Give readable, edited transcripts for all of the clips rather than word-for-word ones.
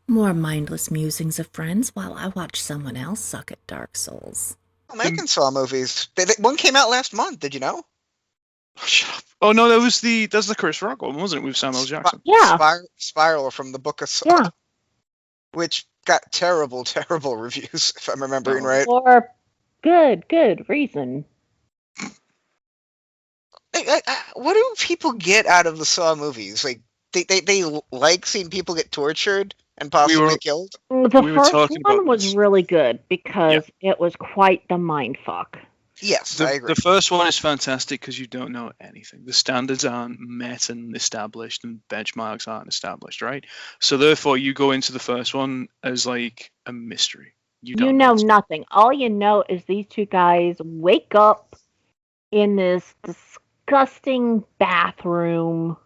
More mindless musings of friends while I watch someone else suck at Dark Souls. The, Making Saw movies. One came out last month. Did you know? shut up. Oh no, that's the Chris Rock one, wasn't it, with Samuel Jackson? Yeah, Spiral from the Book of Saw, yeah. which got terrible, terrible reviews, if I'm remembering Oh. right. For good reason. What do people get out of the Saw movies? Like, they like seeing people get tortured and possibly were- killed? The We were first talking one about was this. really good because it was quite the mind fuck. Yes, I agree. The first one is fantastic because you don't know anything. The standards aren't met and established, and benchmarks aren't established, right? So therefore, you go into the first one as like a mystery. You You don't know know. nothing. All you know is these two guys wake up in this disgusting bathroom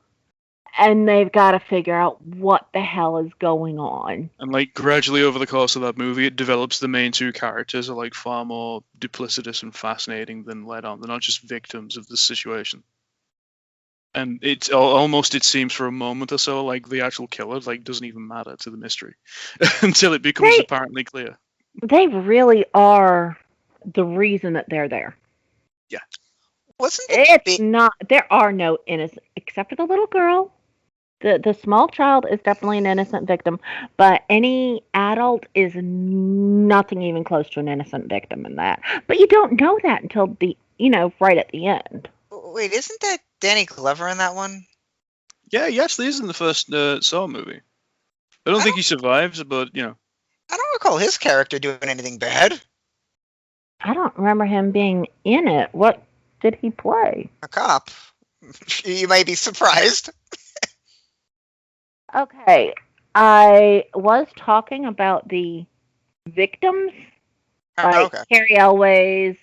and they've got to figure out what the hell is going on. And like gradually over the course of that movie, it develops the main two characters are like far more duplicitous and fascinating than let on. They're not just victims of the situation. And it's almost, it seems for a moment or so, like the actual killer like doesn't even matter to the mystery until it becomes They- apparently clear. They really are the reason that they're there. Wasn't the It's big not. There are no innocent, except for the little girl. The small child is definitely an innocent victim, but any adult is nothing even close to an innocent victim in that. But you don't know that until right at the end. Wait, isn't that Danny Glover in that one? Yeah, he actually is in the first Saw movie. I don't think he survives, but you know. I don't recall his character doing anything bad. I don't remember him being in it. What did he play? A cop. You may be surprised. Okay, I was talking about the victims, like Okay. Carrie Elways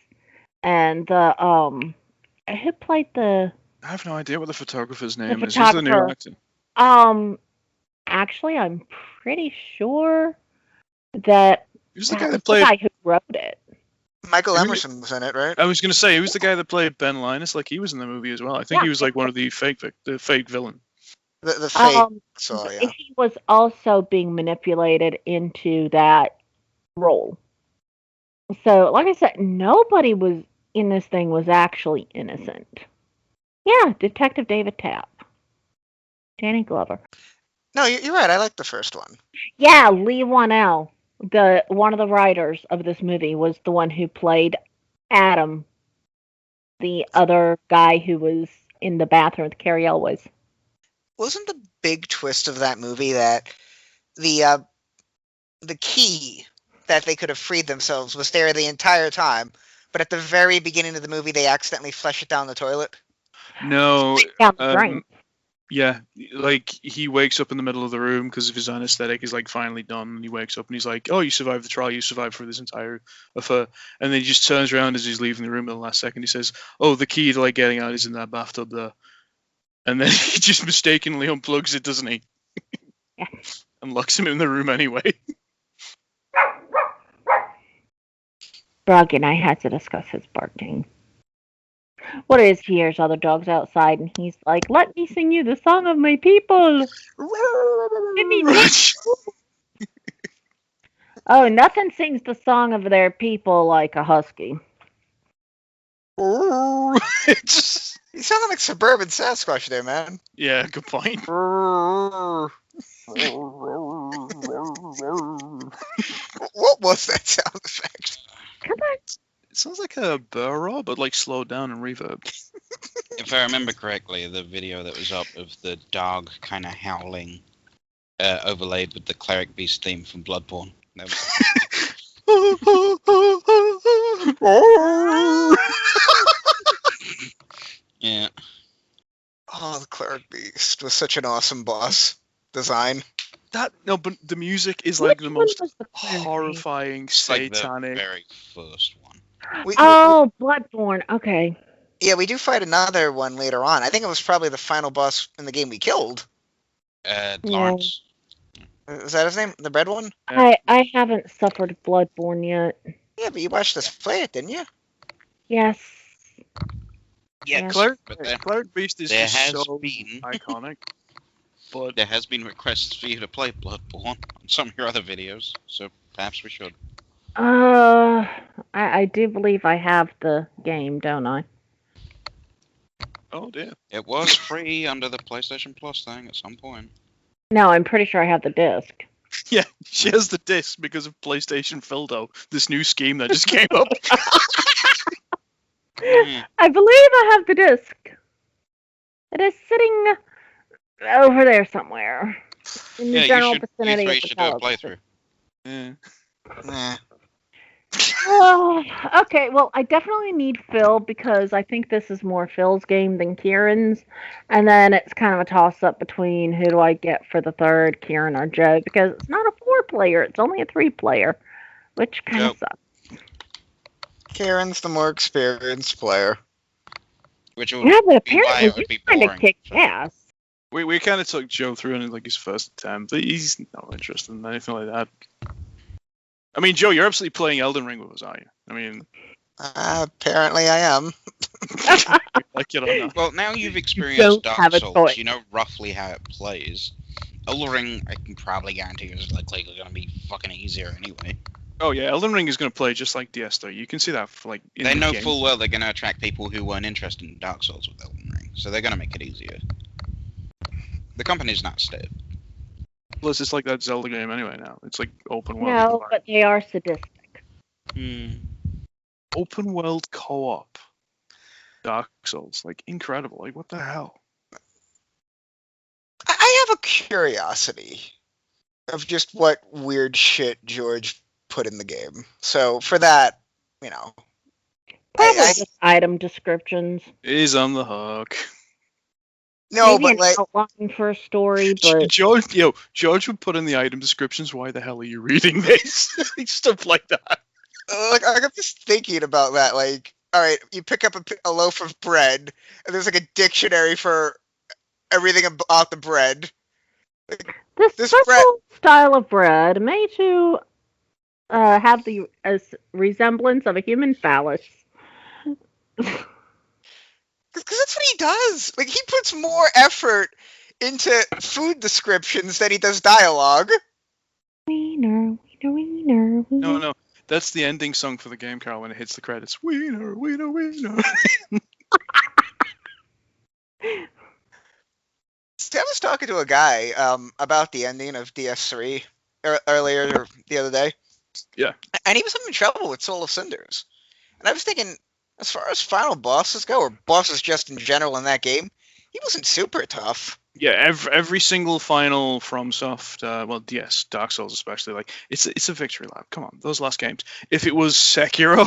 and the who played the I have no idea what the photographer's name is. Who's the new photographer. actor? Actually, I'm pretty sure that Who's the that guy was that the played? guy who wrote it. Michael Who- Emerson was in it, right? I was gonna say, who's the guy that played Ben Linus? Like he was in the movie as well. I think Yeah. he was like one of the the fake villain. The fake Um, Saw, yeah. he was also being manipulated into that role. So, like I said, nobody was in this thing was actually innocent. Yeah, Detective David Tapp, Danny Glover. No, you're right. I like the first one. Yeah, Lee Wanell, the one of the writers of this movie, was the one who played Adam, the other guy who was in the bathroom with Carrie Elways. Wasn't the big twist of that movie that the key that they could have freed themselves was there the entire time, but at the very beginning of the movie they accidentally flush it down the toilet? No, Down the drain. yeah, like he wakes up in the middle of the room because of his anesthetic is like finally done, and he wakes up and he's like, "Oh, you survived the trial. You survived for this entire affair." And then he just turns around as he's leaving the room at the last second. He says, "Oh, the key to like getting out is in that bathtub there." And then he just mistakenly unplugs it, doesn't he? Yeah. And locks him in the room anyway. Brog and I had to discuss his barking. What is he hears other dogs outside and he's like, "Let me sing you the song of my people." Let me Oh, nothing sings the song of their people like a husky. It's- You sound like suburban Sasquatch there, man. yeah, good point. What was that sound effect? Come on. It sounds like a burrow, but like slowed down and reverbed. If I remember correctly, the video that was up of the dog kind of howling, overlaid with the cleric beast theme from Bloodborne. That was, yeah. Oh, the Cleric Beast was such an awesome boss design. But the music is like the Which one most was the cleric beast? horrifying, It's like the satanic. very first one. Oh, Bloodborne. Okay. Yeah, we do fight another one later on. I think it was probably the final boss in the game we killed. Lawrence. Was that his name? The red one? I haven't suffered Bloodborne yet. Yeah, but you watched us play it, didn't you? Yes. Yeah, Cleric, but there, Cleric Beast is there just has so been iconic. But There has been requests for you to play Bloodborne on some of your other videos, so perhaps we should. I do believe I have the game, don't I? oh dear. It was free under the PlayStation Plus thing at some point. No, I'm pretty sure I have the disc. Yeah, she has the disc because of PlayStation Fildo, this new scheme that just came up. Hmm. I believe I have the disc. It is sitting over there somewhere in the Yeah, general you vicinity three of the should do a television. playthrough. Yeah. Eh. Oh, okay, well, I definitely need Phil because I think this is more Phil's game than Kieran's. And then it's kind of a toss up between who do I get for the third, Kieran or Joe, because it's not a 4-player, it's only a 3-player, which kind Joe. of sucks. Karen's the more experienced player. Which would Yeah, but be why apparently it would you be kind of boring. kick So- ass. We kind of took Joe through in like his first attempt, but he's not interested in anything like that. I mean, Joe, you're absolutely playing Elden Ring with us, aren't you? I mean, Apparently I am. like it or not. Well, now you've experienced don't Dark have a Souls, choice. you know roughly how it plays. Elden Ring, I can probably guarantee is likely going to be fucking easier anyway. Oh yeah, Elden Ring is going to play just like DS3. You can see that like in They the know game. full well they're going to attract people who weren't interested in Dark Souls with Elden Ring, so they're going to make it easier. The company's not stiff. Plus, it's like that Zelda game anyway now. It's like open world. No, but they are sadistic. Open world co-op. Dark Souls, like incredible. Like what the hell? I have a curiosity of just what weird shit George put in the game. So for that, you know, Probably I- just item descriptions. It is on the hook. no, Maybe but an like, outline for a story, but George would put in the item descriptions. Why the hell are you reading this? Stuff like that. I'm just thinking about that. Like, all right, you pick up a loaf of bread, and there's like a dictionary for everything about the bread. this this special style of bread may to have the resemblance of a human phallus. Because that's what he does. Like, he puts more effort into food descriptions than he does dialogue. Wiener, wiener, wiener, wiener. No. That's the ending song for the game, Carl, when it hits the credits. Wiener, wiener, wiener. See, I was talking to a guy about the ending of DS3 earlier or the other day. Yeah. And he was having trouble with Soul of Cinders. And I was thinking, as far as final bosses go, or bosses just in general in that game, he wasn't super tough. Yeah, every single final FromSoft, yes, Dark Souls especially, like it's a victory lap. Come on, those last games. If it was Sekiro,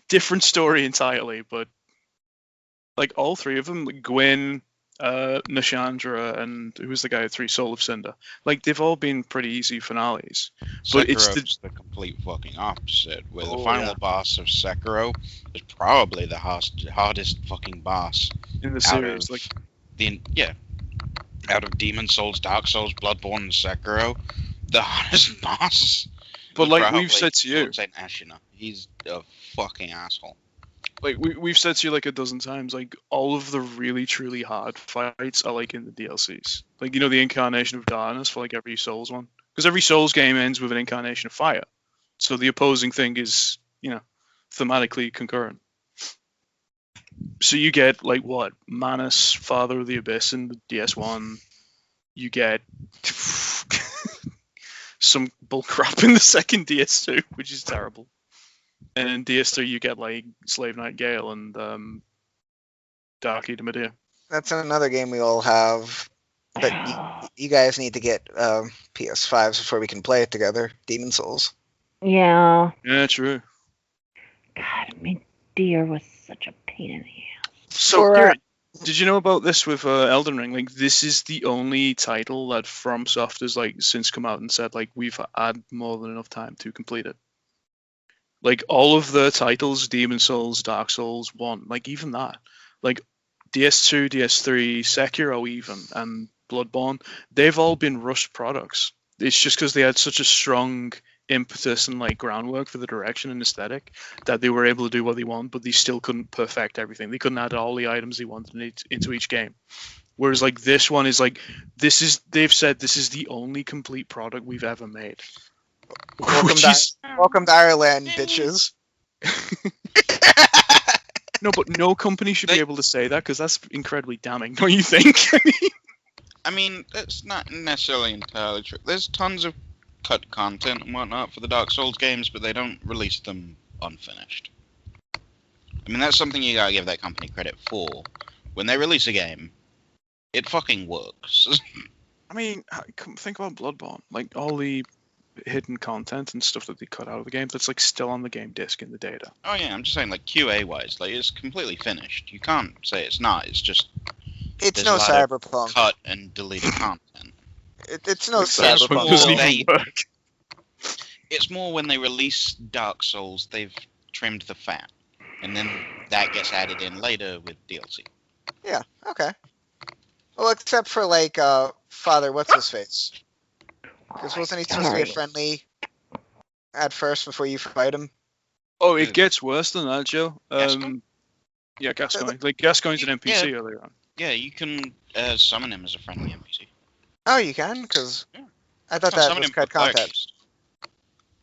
different story entirely. But like all three of them, like Gwyn, Nashandra, and who was the guy at 3, Soul of Cinder, like they've all been pretty easy finales. But it's Sekiro's the complete fucking opposite, where the Oh, final yeah. boss of Sekiro is probably the hardest fucking boss In the out series, of like out of Demon Souls, Dark Souls, Bloodborne, and Sekiro, the hardest boss. But was like probably we've said to you, Saint Ashina. He's a fucking asshole. like we've said to you like a dozen times, like all of the really truly hard fights are like in the DLCs. Like, you know, the Incarnation of Darkness for like every Souls one, because every Souls game ends with an Incarnation of Fire, so the opposing thing is, you know, thematically concurrent. So you get like what, Manus, Father of the Abyss in the DS1. You get some bullcrap in the second DS2, which is terrible. And in DS3 you get like Slave Knight Gale and Dark Eden Medea. That's another game we all have. But you guys need to get PS5s before we can play it together. Demon Souls. Yeah. Yeah, true. God, my dear was such a pain in the ass. So, For, Kieran, did you know about this with Elden Ring? Like, this is the only title that FromSoft has like since come out and said like we've had more than enough time to complete it. Like all of the titles, Demon Souls, Dark Souls 1, like even that, like DS2, DS3, Sekiro even, and Bloodborne, they've all been rushed products. It's just because they had such a strong impetus and like groundwork for the direction and aesthetic that they were able to do what they want, but they still couldn't perfect everything. They couldn't add all the items they wanted into each game. Whereas like this one is like they've said this is the only complete product we've ever made. Welcome to Ireland, bitches. No, but no company should be able to say that because that's incredibly damning, don't you think? I mean, that's not necessarily entirely true. There's tons of cut content and whatnot for the Dark Souls games, but they don't release them unfinished. I mean, that's something you gotta give that company credit for. When they release a game, it fucking works. I mean, think about Bloodborne. Like, all the hidden content and stuff that they cut out of the game, that's, like, still on the game disc in the data. Oh yeah, I'm just saying, like, QA-wise, like, it's completely finished. You can't say it's not, it's just... It's there's no a lot of Cyberpunk. Cut and deleted content. It's no Cyberpunk Cyberpunk. doesn't Well, even It's more when they release Dark Souls, they've trimmed the fat. And then that gets added in later with DLC. Yeah, okay. Well, except for, like, Father What's-His-Face. Because wasn't he supposed to be a friendly at first before you fight him? Oh, it gets worse than that, Joe. Gascoigne? Yeah, Gascoigne. Like, Gascoigne's an NPC Yeah. earlier on. Yeah, you can summon him as a friendly NPC. Oh, you can? Because Yeah. I thought Can't that summon was him cut for Cleric content. Beast.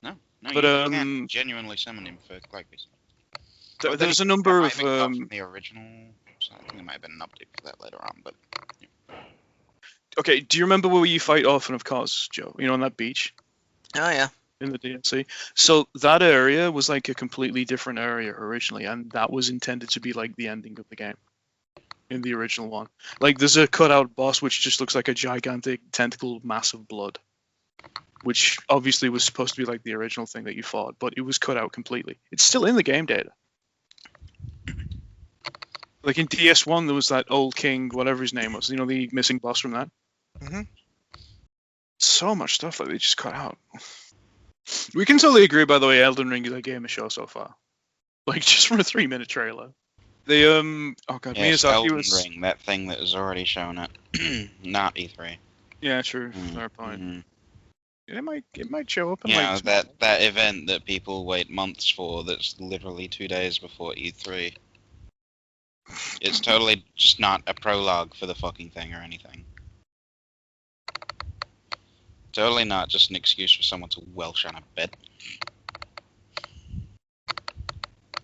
No, But, you can genuinely summon him for Cleric Beast. Or There's a that number might of... have been cut from the original, so I think there might have been an update for that later on, but... Yeah. Okay, do you remember where you fight Orphan of Kos, Joe? You know, on that beach? Oh, yeah. In the DLC. So that area was like a completely different area originally, and that was intended to be like the ending of the game in the original one. Like, there's a cutout boss which just looks like a gigantic tentacle mass of blood, which obviously was supposed to be like the original thing that you fought, but it was cut out completely. It's still in the game data. Like in DS1, there was that old king, whatever his name was, you know, the missing boss from that. Mhm. So much stuff that they just cut out. We can totally agree, by the way, Elden Ring is a game of show so far. Like, just from a 3-minute trailer. They, oh god, Yeah, it's Miyazaki Elden was... Ring, that thing that is already shown at not E3. Yeah, true, Mm, fair point. mhm. It might show up in Yeah, like... that event that people wait months for that's literally 2 days before E3. It's totally just not a prologue for the fucking thing or anything. Totally not just an excuse for someone to welsh on a bed.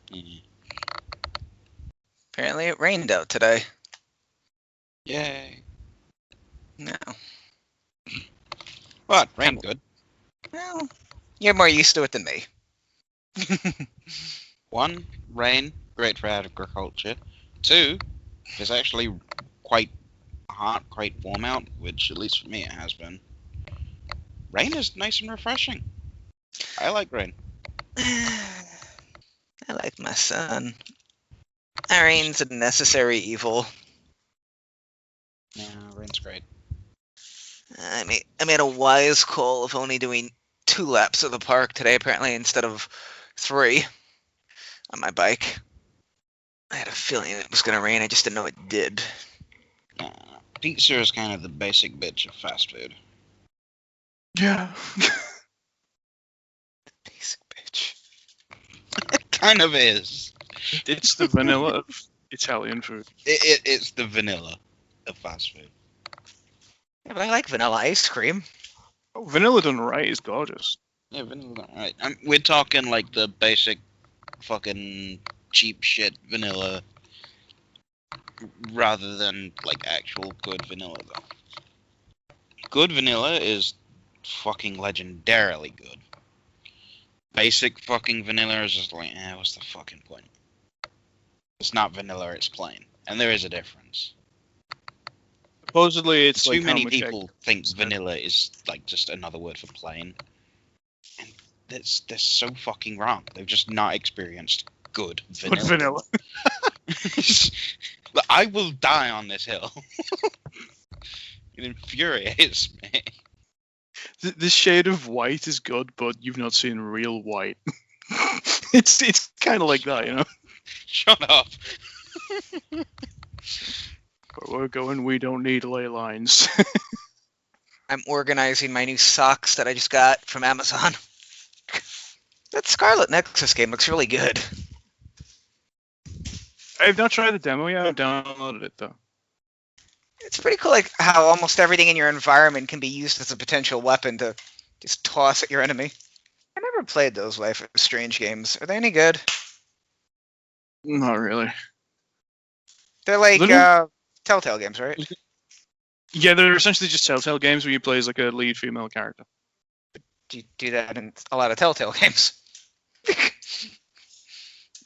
Yeah. Apparently it rained out today. Yay. No. What? Rain good. Well, you're more used to it than me. 1, rain, great for agriculture. 2, it's actually quite hot, quite warm out, which at least for me it has been. Rain is nice and refreshing. I like rain. I like my sun. Rain's a necessary evil. Yeah, rain's great. I made a wise call of only doing 2 laps of the park today, apparently, instead of 3 on my bike. I had a feeling it was going to rain, I just didn't know it did. Pizza is kind of the basic bitch of fast food. Yeah. Basic bitch. It kind of is. It's the vanilla of Italian food. It's the vanilla of fast food. Yeah, but I like vanilla ice cream. Oh, vanilla done right is gorgeous. Yeah, vanilla. Right. We're talking like the basic fucking cheap shit vanilla rather than like actual good vanilla though. Good vanilla is fucking legendarily good. Basic fucking vanilla is just like, what's the fucking point? It's not vanilla, it's plain. And there is a difference. Supposedly, it's Too like how many much people think vanilla is like just another word for plain. And they're so fucking wrong. They've just not experienced good vanilla. Good vanilla. But I will die on this hill. It infuriates me. The shade of white is good, but you've not seen real white. It's kind of like that, you know? Shut up. Where we're going, we don't need ley lines. I'm organizing my new socks that I just got from Amazon. That Scarlet Nexus game looks really good. I've not tried the demo yet. I've downloaded it, though. It's pretty cool, like how almost everything in your environment can be used as a potential weapon to just toss at your enemy. I never played those Life is Strange games. Are they any good? Not really. They're like They're Telltale games, right? Yeah, they're essentially just Telltale games where you play as like a lead female character. Do you do that in a lot of Telltale games?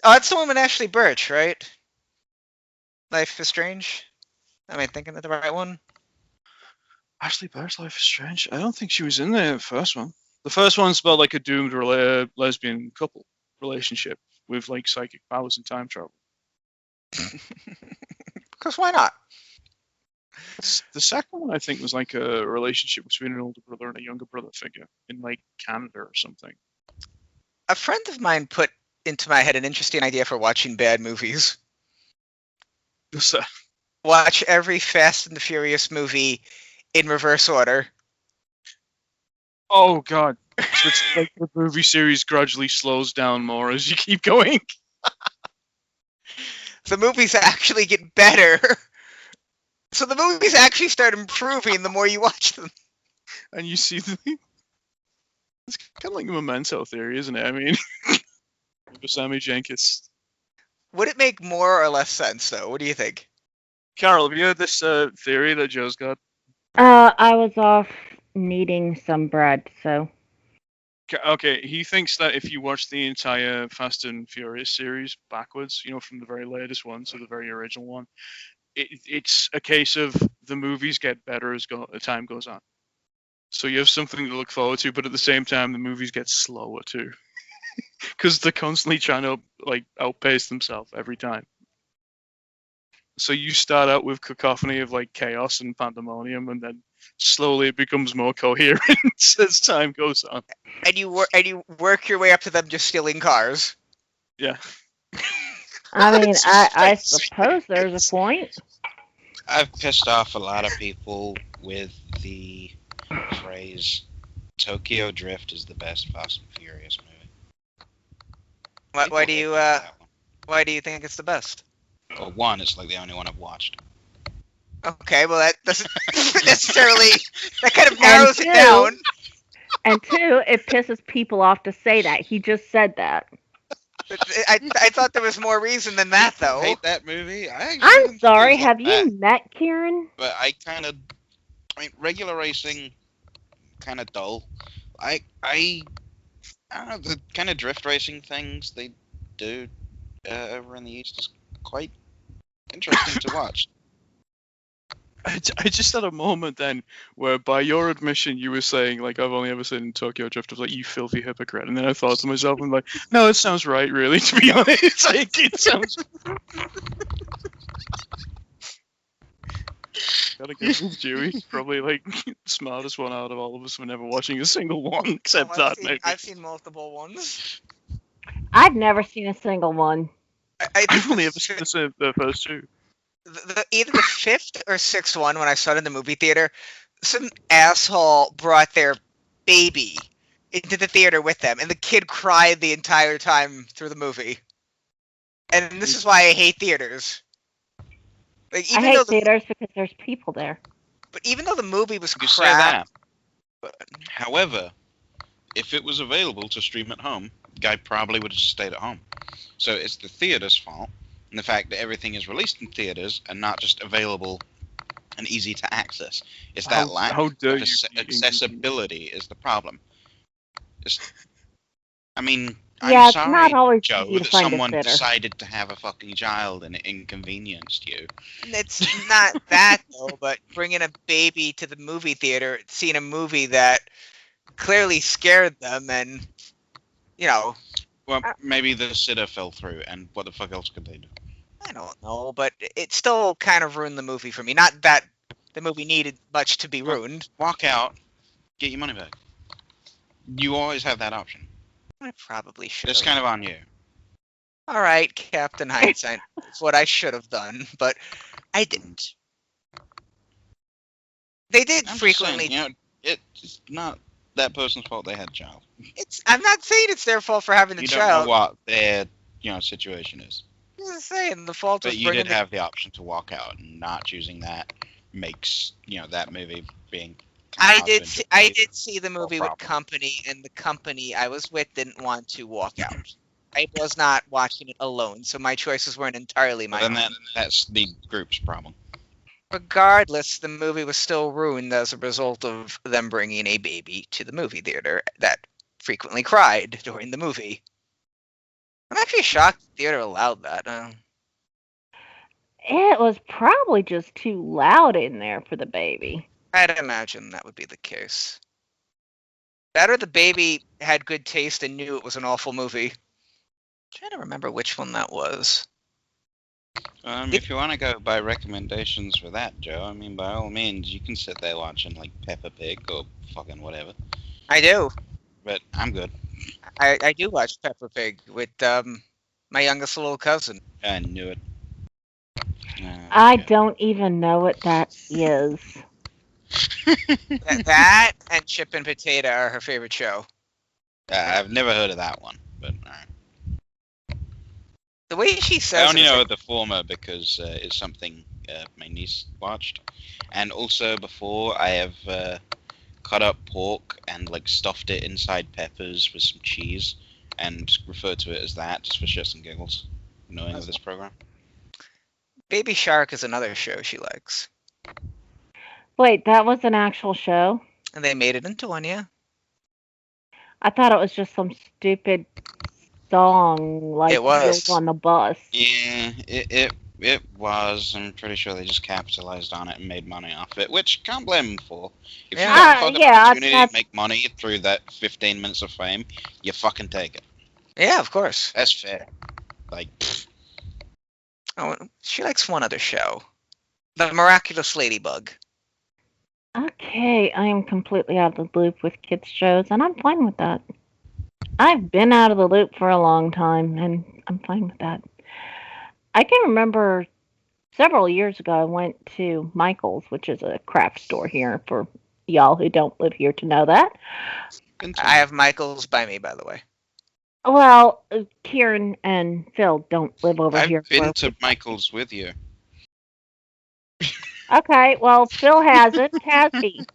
Oh, that's the one with Ashley Birch, right? Life is Strange. Am I thinking of the right one? Ashley Burke's Life is Strange. I don't think she was in the first one. The first one's about like a doomed lesbian couple relationship with like psychic powers and time travel. Because why not? The second one, I think, was like a relationship between an older brother and a younger brother figure in like Canada or something. A friend of mine put into my head an interesting idea for watching bad movies. So, Watch every Fast and the Furious movie in reverse order. oh god, so it's like the movie series gradually slows down more as you keep going, The movies actually get better. So the movies actually start improving the more you watch them. and you see the. It's kind of like a memento theory, isn't it? I mean, Sammy Jenkins. Would it make more or less sense, though? What do you think? Carol, have you heard this theory that Joe's got? I was off kneading some bread, so. Okay, he thinks that if you watch the entire Fast and Furious series backwards, you know, from the very latest one to the very original one, it's a case of the movies get better as time goes on. So you have something to look forward to, but at the same time, the movies get slower too, because they're constantly trying to like outpace themselves every time. So you start out with cacophony of like chaos and pandemonium, and then slowly it becomes more coherent as time goes on. And you work your way up to them just stealing cars. Yeah. I mean, It's I just like- suppose there's a point. I've pissed off a lot of people with the phrase "Tokyo Drift is the best Fast and Furious movie." Why People do hate you that one. why do you think it's the best? Well, one, it's like the only one I've watched. Okay, well that doesn't necessarily that kind of narrows it two- down. And two, it pisses people off to say that. He just said that. I thought there was more reason than that, People though. hate that movie. I actually I'm think sorry, it's not have you bad, met Kieran? But I mean, regular racing, kind of dull. I don't know, the kind of drift racing things they do over in the East is quite interesting to watch. I just had a moment then where, by your admission, you were saying, like, I've only ever seen Tokyo Drift. I was like, you filthy hypocrite. And then I thought to myself, I'm like, no, it sounds right, really, to be honest. Like, it sounds. Gotta give with Dewey. He's probably, like, the smartest one out of all of us for never watching a single one, except that, maybe. I've seen multiple ones. I've never seen a single one. I've only ever seen the first two. Either the fifth or sixth one, when I saw it in the movie theater, some asshole brought their baby into the theater with them, and the kid cried the entire time through the movie. And this is why I hate theaters. Like, I hate theaters because there's people there. But even though the movie was You say crap, that. However, if it was available to stream at home, the guy probably would have just stayed at home. So it's the theater's fault, and the fact that everything is released in theaters and not just available and easy to access. It's that lack how dare of you be accessibility is the problem. I mean, Yeah, I'm it's sorry, not always Joe, easy to that find a someone sitter. decided to have a fucking child and it inconvenienced you. it's not that though. But bringing a baby to the movie theater, seeing a movie that clearly scared them, and you know, Well, maybe the sitter fell through, and what the fuck else could they do? I don't know, but it still kind of ruined the movie for me. Not that the movie needed much to be ruined. Walk out, get your money back. You always have that option. I probably should. It's kind of on you. All right, Captain Hindsight. It's what I should have done, but I didn't. They did I'm frequently. just saying, it's not that person's fault they had a child. I'm not saying it's their fault for having the You don't child. know what their situation is. I'm just saying the fault But was you bringing did have the option to walk out and not choosing that. makes that movie being. I did see the movie with company, and the company I was with didn't want to walk out. I was not watching it alone, so my choices weren't entirely my own. That's the group's problem. Regardless, the movie was still ruined as a result of them bringing a baby to the movie theater that frequently cried during the movie. I'm actually shocked the theater allowed that. It was probably just too loud in there for the baby. I'd imagine that would be the case. That or the baby had good taste and knew it was an awful movie. I'm trying to remember which one that was. If you want to go by recommendations for that, Joe, I mean, by all means, you can sit there watching, like, Peppa Pig or fucking whatever. I do. But I'm good. I do watch Peppa Pig with my youngest little cousin. I knew it. I don't even know what that is. That and Chip and Potato are her favorite show. I've never heard of that one, but alright. The way she says I only know the former because it's something my niece watched. And also before, I have cut up pork and like stuffed it inside peppers with some cheese and referred to it as that just for shits and giggles, knowing of this program. Baby Shark is another show she likes. Wait, that was an actual show? And they made it into one, yeah. I thought it was just some stupid song like It was on the bus. Yeah, it was. I'm pretty sure they just capitalized on it and made money off it, which can't blame them for. If you got the opportunity to make money through that 15 minutes of fame, you fucking take it. Yeah, of course. That's fair. Like, oh, she likes one other show, The Miraculous Ladybug. Okay, I am completely out of the loop with kids shows, and I'm fine with that. I've been out of the loop for a long time, and I'm fine with that. I can remember several years ago I went to Michael's, which is a craft store here for y'all who don't live here to know that. I have Michael's by me, by the way. Well, Kieran and Phil don't live over here. I've been to Michael's with you. Okay, well, Phil hasn't, has he?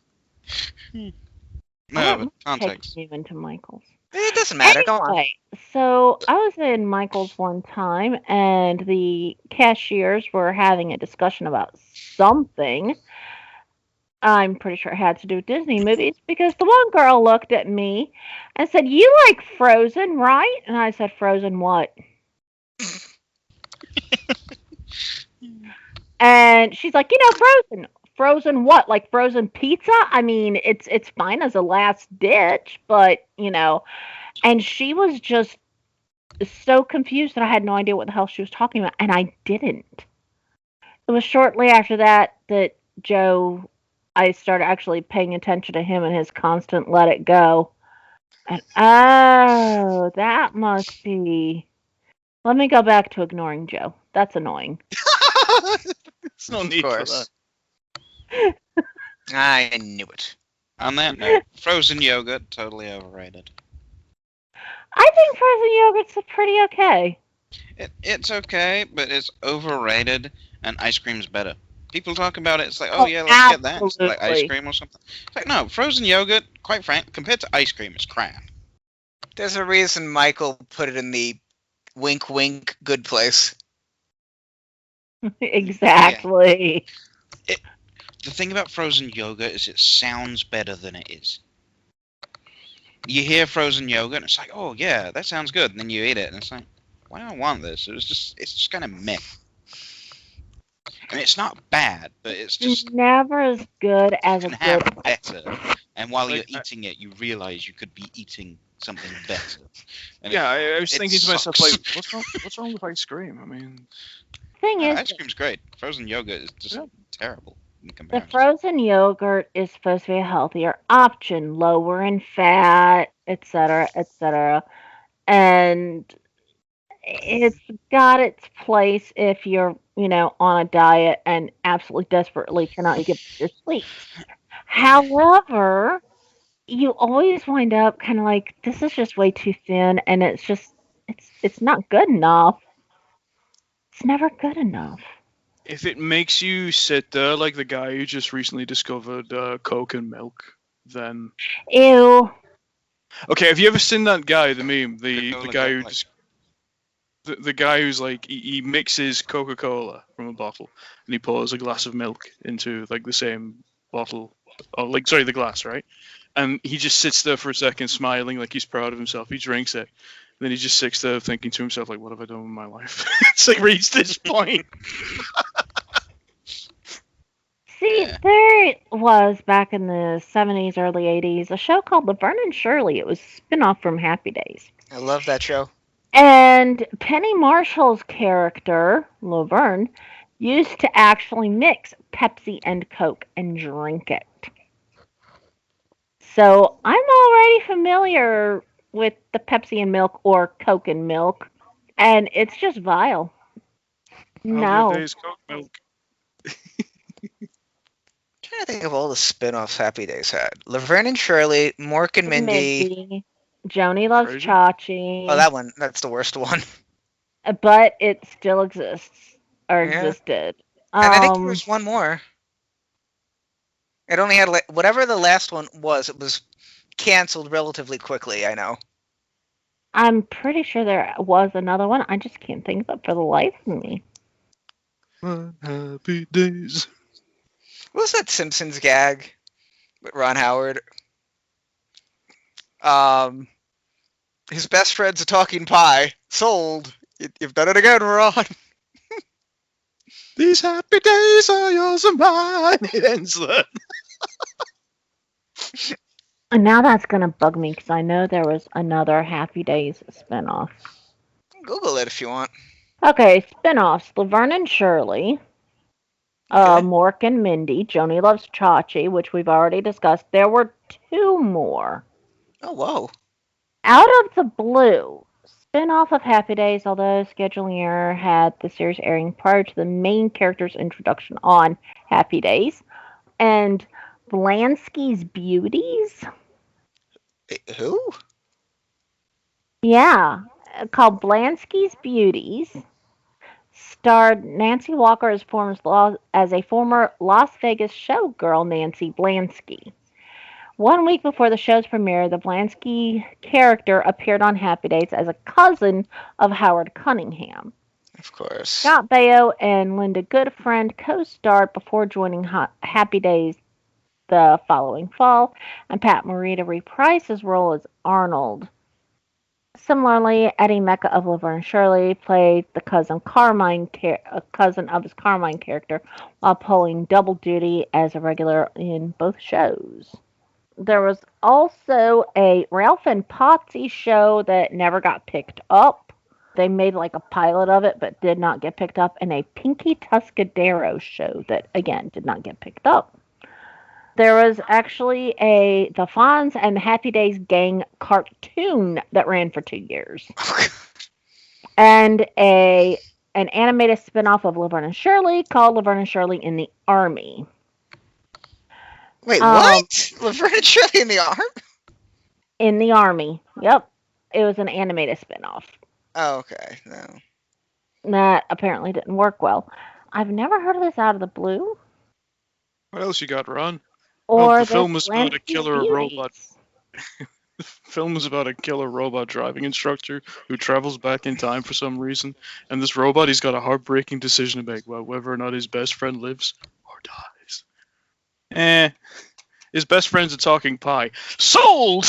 No, but context. Take you into Michael's. It doesn't matter. Go on. So I was in Michael's one time, and the cashiers were having a discussion about something. I'm pretty sure it had to do with Disney movies, because the one girl looked at me and said, "You like Frozen, right?" And I said, "Frozen what?" And she's like, "Frozen. Frozen what? Like frozen pizza? I mean, it's fine as a last ditch, but, And she was just so confused that I had no idea what the hell she was talking about, and I didn't. It was shortly after that I started actually paying attention to him and his constant let it go. And, oh, that must be... Let me go back to ignoring Joe. That's annoying. There's no need for that. I knew it. On that note, frozen yogurt, totally overrated. I think frozen yogurt's pretty okay. It's okay, but it's overrated, and ice cream's better. People talk about it, it's like, oh yeah, let's absolutely. Get that. It's like ice cream or something. It's like, no, frozen yogurt, quite frankly, compared to ice cream, it's crap. There's a reason Michael put it in the wink wink good place. Exactly. Yeah. The thing about frozen yogurt is it sounds better than it is. You hear frozen yogurt and it's like, oh yeah, that sounds good. And then you eat it and it's like, why do I want this? It's just kind of meh. I mean, it's not bad, but it's just never as good as a have good better. And while you're eating it, you realize you could be eating something better. And yeah, I was thinking to myself, sucks. like, what's wrong with ice cream? I mean, thing is, ice cream's great. Frozen yogurt is just terrible. The frozen yogurt is supposed to be a healthier option, lower in fat, etc., etc. And it's got its place if you're, on a diet and absolutely desperately cannot get your sleep. However, you always wind up kind of like, this is just way too thin, and it's not good enough. It's never good enough. If it makes you sit there like the guy who just recently discovered Coke and milk, then Ew. okay. Have you ever seen that guy, the meme, the Coca-Cola guy got, who like- just the guy who's like he mixes Coca-Cola from a bottle and he pours a glass of milk into like the same bottle, or like sorry, the glass, right? And he just sits there for a second, smiling like he's proud of himself. He drinks it, and then he just sits there thinking to himself like, "What have I done with my life?" It's like reached this point. See, Yeah. there was back in the 70s, early 80s, a show called Laverne and Shirley. It was a spin-off from Happy Days. I love that show. And Penny Marshall's character, Laverne, used to actually mix Pepsi and Coke and drink it. So I'm already familiar with the Pepsi and milk or Coke and milk, and it's just vile. All No. your days Coke milk. I'm trying to think of all the spin-offs Happy Days had. Laverne and Shirley, Mork and Mindy. Joni Loves Crazy. Chachi. Oh, that one. That's the worst one. But it still exists or Yeah. existed. And I think there was one more. It only had whatever the last one was. It was canceled relatively quickly. I know. I'm pretty sure there was another one. I just can't think of it for the life of me. Happy days. What was that Simpsons gag with Ron Howard? His best friend's a talking pie. Sold. You've done it again, Ron. These happy days are yours and mine. It ends there. And now that's going to bug me because I know there was another Happy Days spinoff. Google it if you want. Okay, spinoffs. Laverne and Shirley. Okay. Mork and Mindy. Joni Loves Chachi, which we've already discussed. There were 2 more. Oh, whoa. Out of the blue, spin-off of Happy Days, although scheduling error had the series airing prior to the main character's introduction on Happy Days, and Blansky's Beauties. Who? Yeah, called Blansky's Beauties. Starred Nancy Walker as a former Las Vegas showgirl, Nancy Blansky. 1 week before the show's premiere, the Blansky character appeared on Happy Days as a cousin of Howard Cunningham. Of course. Scott Baio and Linda Goodfriend co-starred before joining Happy Days the following fall, and Pat Morita reprised his role as Arnold. Similarly, Eddie Mecca of Laverne and Shirley played the cousin of his Carmine character, while pulling double duty as a regular in both shows. There was also a Ralph and Potsy show that never got picked up. They made like a pilot of it, but did not get picked up, and a Pinky Tuscadero show that, again, did not get picked up. There was actually the Fonz and Happy Days Gang cartoon that ran for 2 years. And an animated spinoff of Laverne and Shirley called Laverne and Shirley in the Army. Wait, what? Laverne and Shirley in the Army? In the Army. Yep. It was an animated spinoff. Oh, okay. No. That apparently didn't work well. I've never heard of this out of the blue. What else you got, Ron? Or the film this was about a Blansky's killer Beauties. robot. The film was about a killer robot driving instructor who travels back in time for some reason, and this robot, he's got a heartbreaking decision to make about whether or not his best friend lives or dies. His best friend's a talking pie. Sold!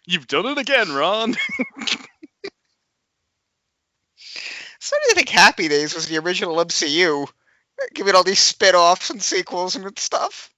You've done it again, Ron. So do you think Happy Days was the original MCU? Giving all these spin-offs and sequels and stuff?